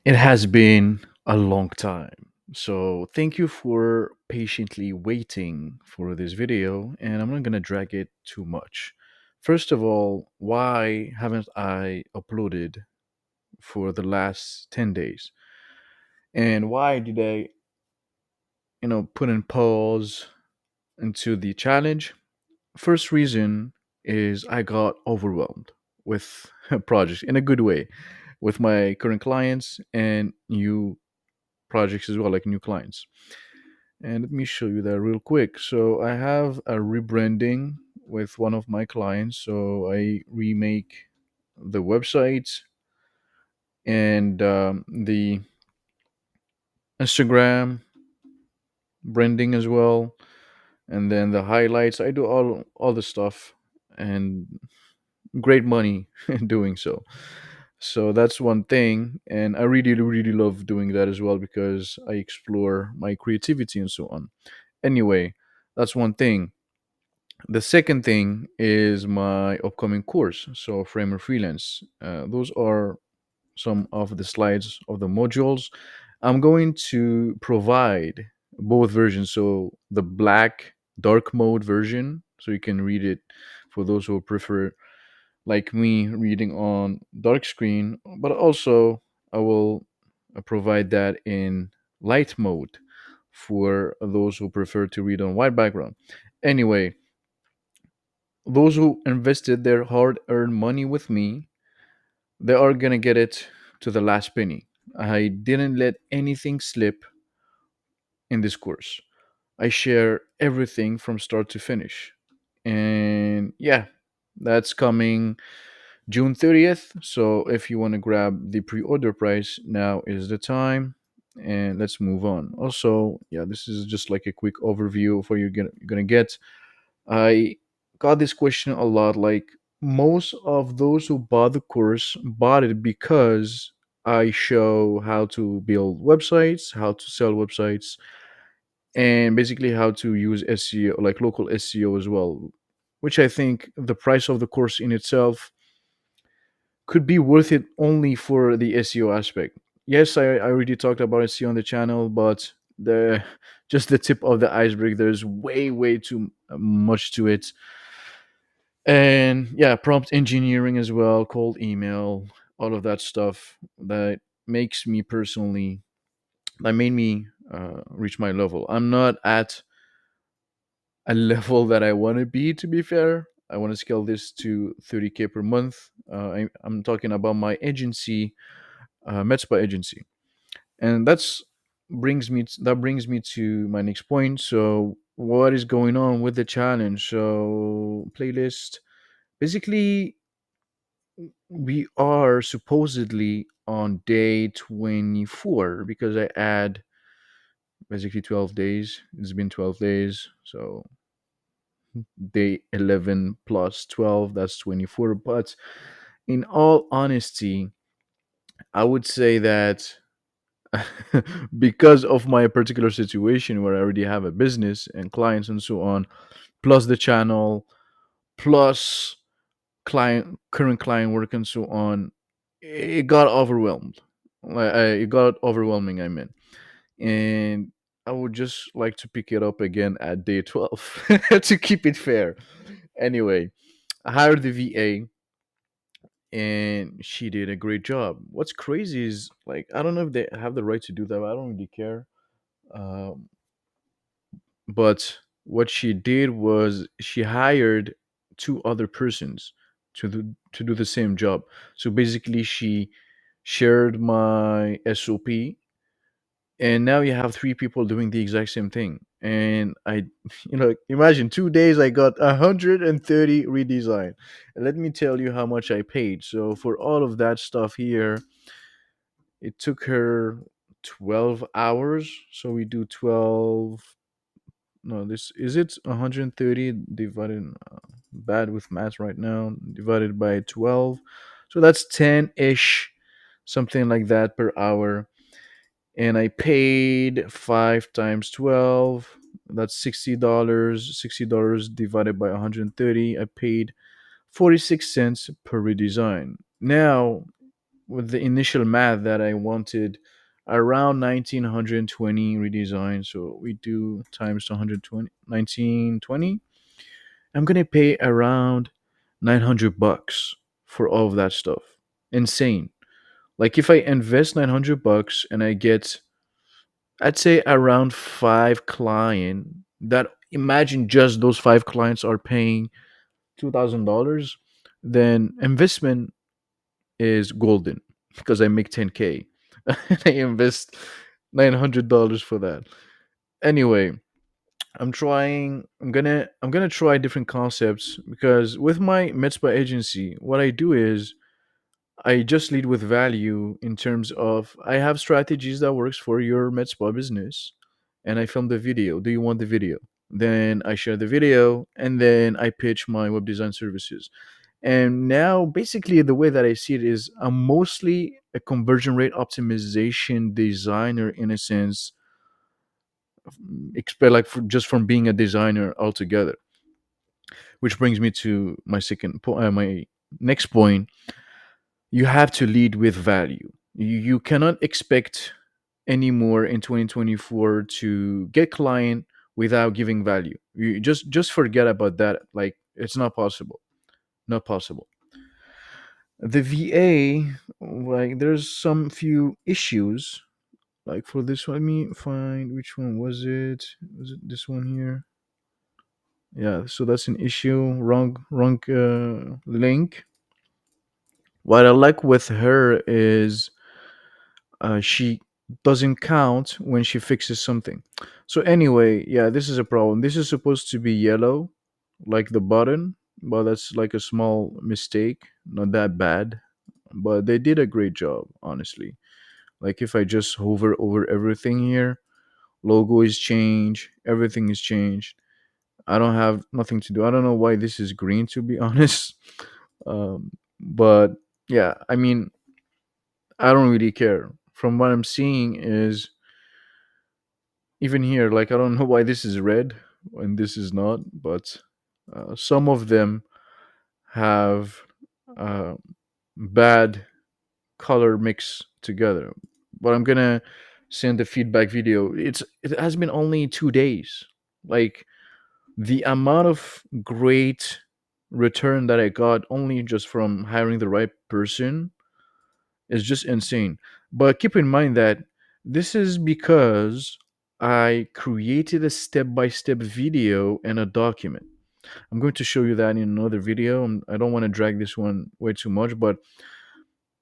It has been a long time. So, thank you for patiently waiting for this video, and I'm not going to drag it too much. First of all, why haven't I uploaded for the last 10 days? And why did I, put in pause into the challenge? First reason is I got overwhelmed with projects in a good way with my current clients and new projects as well, like new clients. And let me show you that real quick. So I have a rebranding with one of my clients. So I remake the website and the Instagram branding as well, and then the highlights. I do all the stuff, and great money doing so. So that's one thing, and I really really love doing that as well because I explore my creativity and so on. Anyway, that's one thing. The second thing is my upcoming course, so Framer Freelance. Those are some of the slides of the modules. I'm going to provide both versions, so the black dark mode version, so you can read it for those who prefer, like me, reading on dark screen, but also I will provide that in light mode for those who prefer to read on white background. Anyway, those who invested their hard earned money with me, they are going to get it to the last penny. I didn't let anything slip in this course. I share everything from start to finish. And yeah, that's coming June 30th. So if you want to grab the pre order price, now is the time. And let's move on. Also, yeah, this is just like a quick overview of what you're gonna get. I got this question a lot. Like, most of those who bought the course bought it because I show how to build websites, how to sell websites, and basically how to use SEO, like local SEO as well, which I think the price of the course in itself could be worth it only for the SEO aspect. Yes, I already talked about SEO on the channel, but the just the tip of the iceberg. There's way too much to it, and yeah, prompt engineering as well, cold email, all of that stuff that makes me personally that made me reach my level. I'm not at a level that I want to be. To be fair, I want to scale this to 30K per month. I'm talking about my agency, Metspa agency, and that brings me to my next point. So, what is going on with the challenge? So, playlist. Basically, we are supposedly on day 24 because I add basically 12 days. It's been 12 days, so day 11 plus 12, that's 24. But in all honesty, I would say that because of my particular situation where I already have a business and clients and so on, plus the channel, plus current client work and so on, it got overwhelmed. It got overwhelming, I mean. And I would just like to pick it up again at day 12 to keep it fair. Anyway, I hired the VA and she did a great job. What's crazy is, like, I don't know if they have the right to do that, but I don't really care. Um, but what she did was she hired two other persons to do the same job. So basically, she shared my SOP, and now you have three people doing the exact same thing. And I, imagine 2 days I got 130 redesign. And let me tell you how much I paid. So for all of that stuff here, it took her 12 hours. So we do 12. No, this is it 130 divided, bad with math right now, divided by 12. So that's 10-ish, something like that per hour. And I paid 5 times 12. That's $60. $60 divided by 130. I paid 46 cents per redesign. Now, with the initial math that I wanted around 1920 redesign. So we do times 120, 1920. I'm gonna pay around $900 for all of that stuff. Insane. Like if I invest $900 and I get, I'd say around five client, that imagine just those five clients are paying $2,000, then investment is golden because I make 10K. I invest $900 for that. Anyway, I'm gonna try different concepts because with my Mitzvah agency, what I do is I just lead with value in terms of I have strategies that works for your Mitzvah business, and I film the video. Do you want the video? Then I share the video, and then I pitch my web design services. And now, basically, the way that I see it is I'm mostly a conversion rate optimization designer in a sense, expect like just from being a designer altogether. Which brings me to my my next point. You have to lead with value. You cannot expect anymore in 2024 to get client without giving value. You just forget about that. Like it's not possible. Not possible. The VA, like there's some few issues. Like for this one, let me find which one was it. Was it this one here? Yeah, so that's an issue. Wrong link. What I like with her is she doesn't count when she fixes something. So anyway, yeah, this is a problem. This is supposed to be yellow, like the button, but that's like a small mistake. Not that bad, but they did a great job, honestly. Like if I just hover over everything here, logo is changed, everything is changed. I don't have nothing to do. I don't know why this is green, to be honest. But yeah, I mean, I don't really care. From what I'm seeing is even here, like I don't know why this is red and this is not, but some of them have uh, bad color mix together. But I'm gonna send the feedback video. It has been only 2 days. Like the amount of great return that I got only just from hiring the right person is just insane. But keep in mind that this is because I created a step by step video and a document. I'm going to show you that in another video. I don't want to drag this one way too much, but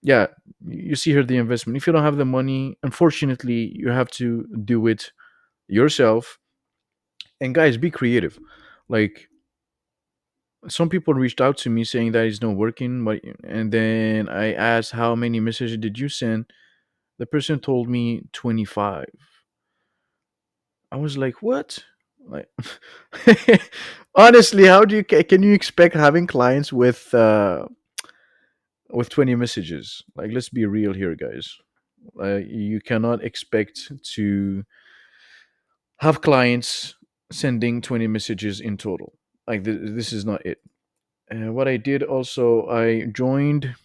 yeah, you see here the investment. If you don't have the money, unfortunately, you have to do it yourself. And guys, be creative. Like some people reached out to me saying that it's not working, but and then I asked how many messages did you send. The person told me 25. I was like, what? Like, honestly, how do you can you expect having clients with 20 messages? Like, let's be real here, guys. You cannot expect to have clients sending 20 messages in total. Like, this is not it. What I did also, I joined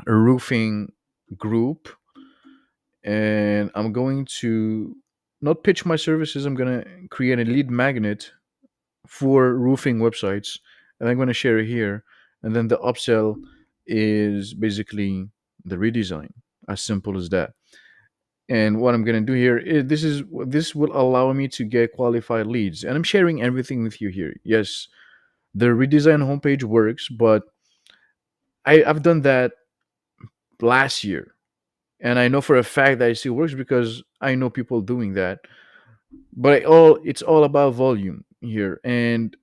a roofing group, and I'm going to not pitch my services. I'm going to create a lead magnet for roofing websites, and I'm going to share it here. And then the upsell is basically the redesign, as simple as that. And what I'm going to do here is this will allow me to get qualified leads, and I'm sharing everything with you here. Yes, the redesign homepage works, but I've done that last year, and I know for a fact that it still works because I know people doing that. But it's all about volume here, and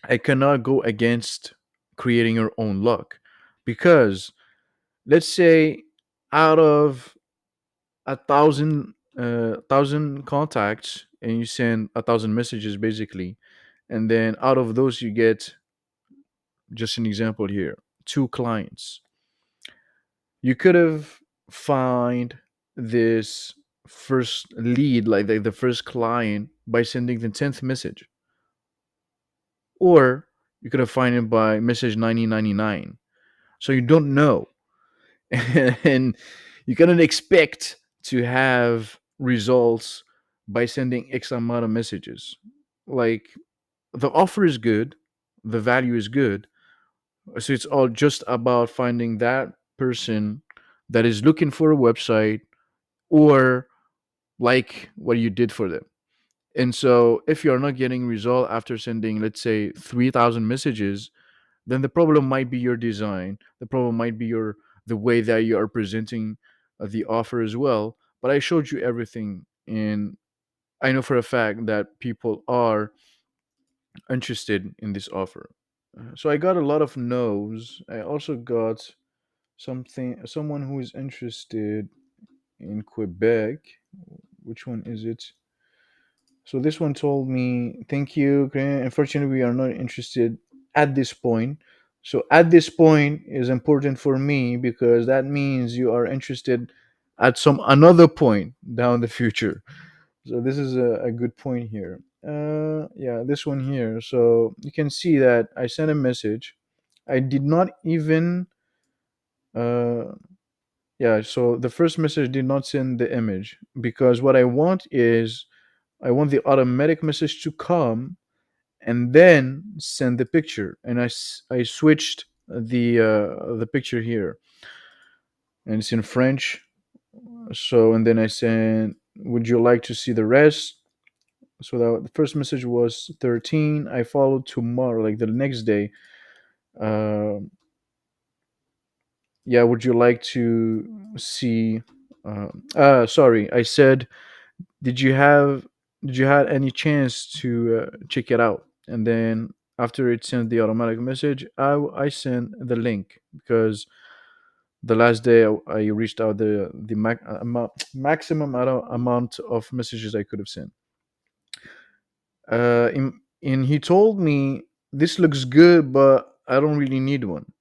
I cannot go against creating your own luck because let's say out of a thousand contacts and you send 1,000 messages basically, and then out of those you get, just an example here, two clients. You could have find this first lead, like the first client, by sending the 10th message, or you could have find it by message 9099. So you don't know. and you cannot expect to have results by sending X amount of messages. Like, the offer is good, the value is good, so it's all just about finding that person that is looking for a website or like what you did for them. And so if you're not getting result after sending, let's say, 3,000 messages, then the problem might be your design. The problem might be the way that you are presenting the offer as well. But I showed you everything, and I know for a fact that people are interested in this offer. So I got a lot of no's. I also got someone who is interested in Quebec. Which one is it? So this one told me, "Thank you. Okay, unfortunately, we are not interested at this point." So at this point is important for me because that means you are interested at some another point down the future. So this is a good point here. Yeah, this one here. So you can see that I sent a message. I did not even. Uh, yeah. So the first message did not send the image because what I want is I want the automatic message to come and then send the picture. And I switched the picture here, and it's in French. So and then I said, "Would you like to see the rest?" So the first message was 13. I followed tomorrow, like the next day. Uh, yeah, would you like to see? Sorry, I said, did you have did you had any chance to check it out? And then after it sent the automatic message, I sent the link because the last day I reached out the maximum amount of messages I could have sent. And he told me, "This looks good, but I don't really need one."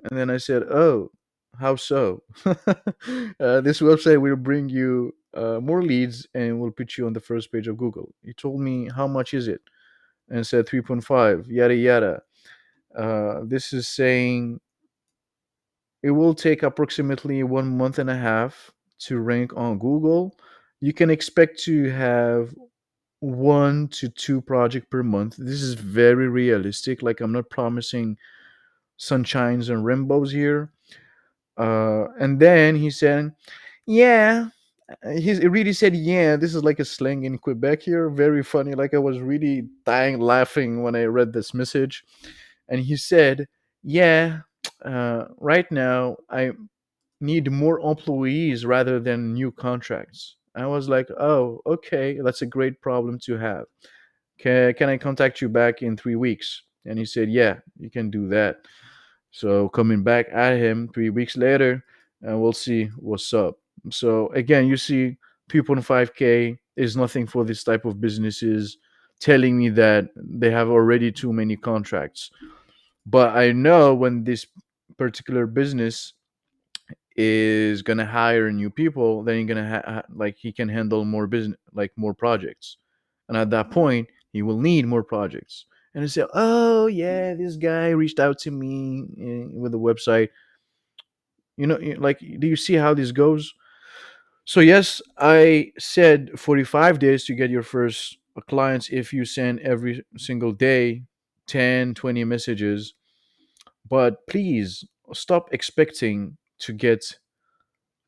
And then I said, "Oh, how so?" This website will bring you more leads and will put you on the first page of Google. He told me, "How much is it?" And said 3.5, yada yada. This is saying it will take approximately 1 month and a half to rank on Google. You can expect to have 1 to 2 project per month. This is very realistic. Like, I'm not promising sunshines and rainbows here. And then he said, "Yeah." He really said, "Yeah." This is like a slang in Quebec here. Very funny. Like, I was really dying laughing when I read this message. And he said, "Yeah, right now I need more employees rather than new contracts." I was like, "Oh, okay. That's a great problem to have. Can I contact you back in 3 weeks?" And he said, "Yeah, you can do that." So coming back at him 3 weeks later, and we'll see what's up. So again, you see, 3.5K is nothing for this type of businesses telling me that they have already too many contracts. But I know when this particular business is gonna hire new people, then you're gonna like he can handle more business, like more projects, and at that point he will need more projects. And I say, "Oh yeah, this guy reached out to me with a website." Like, do you see how this goes? So yes, I said 45 days to get your first clients if you send every single day 10, 20 messages. But please stop expecting to get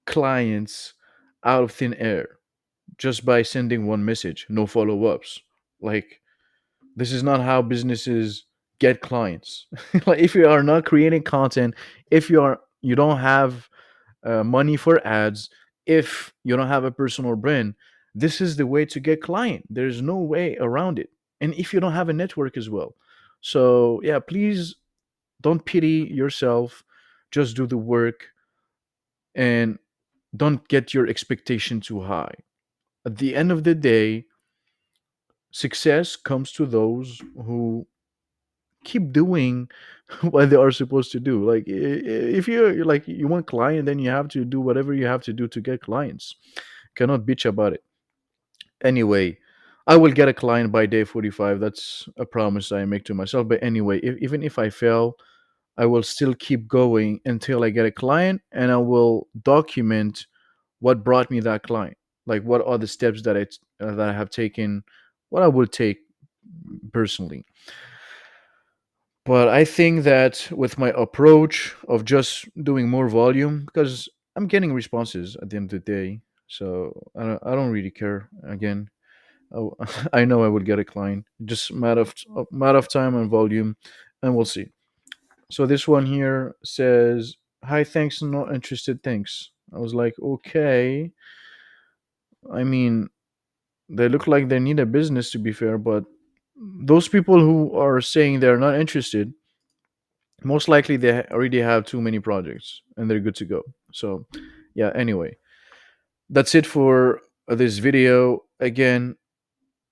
clients out of thin air just by sending one message, no follow ups. Like, this is not how businesses get clients. Like, if you are not creating content, if you don't have money for ads, if you don't have a personal brand, this is the way to get client. There's no way around it. And if you don't have a network as well. So yeah, please don't pity yourself. Just do the work and don't get your expectation too high. At the end of the day, success comes to those who keep doing what they are supposed to do. Like, if you're like you want client, then you have to do whatever you have to do to get clients. Cannot bitch about it. Anyway, I will get a client by day 45. That's a promise I make to myself. But anyway, even if I fail, I will still keep going until I get a client, and I will document what brought me that client. Like what are the steps that I have taken, what I will take personally. But I think that with my approach of just doing more volume, because I'm getting responses at the end of the day, so I don't really care. Again, I know I will get a client. Just matter of time and volume, and we'll see. So this one here says, "Hi, thanks, not interested. Thanks." I was like, okay. I mean, they look like they need a business to be fair, but those people who are saying they're not interested, most likely they already have too many projects and they're good to go. So, yeah, anyway, that's it for this video. Again,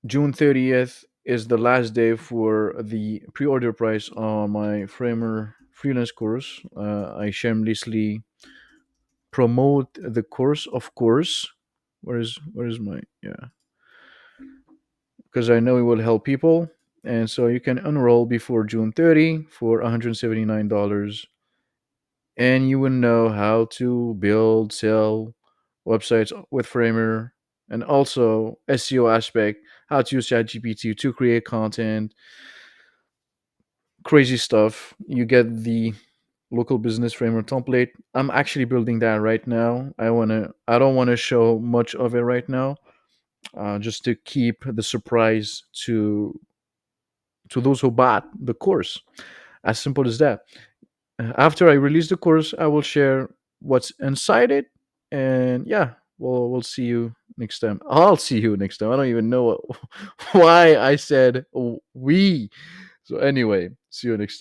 June 30th is the last day for the pre order price on my Framer freelance course. I shamelessly promote the course, of course. Where is my, yeah, because I know it will help people. And so you can enroll before June 30 for $179, and you will know how to build, sell websites with Framer, and also SEO aspect, how to use ChatGPT to create content, crazy stuff. You get the local business Framer template. I'm actually building that right now. I don't wanna show much of it right now, just to keep the surprise to those who bought the course. As simple as that. After I release the course, I will share what's inside it, and yeah, we'll see you next time. I'll see you next time. I don't even know why I said we. So anyway, see you next time.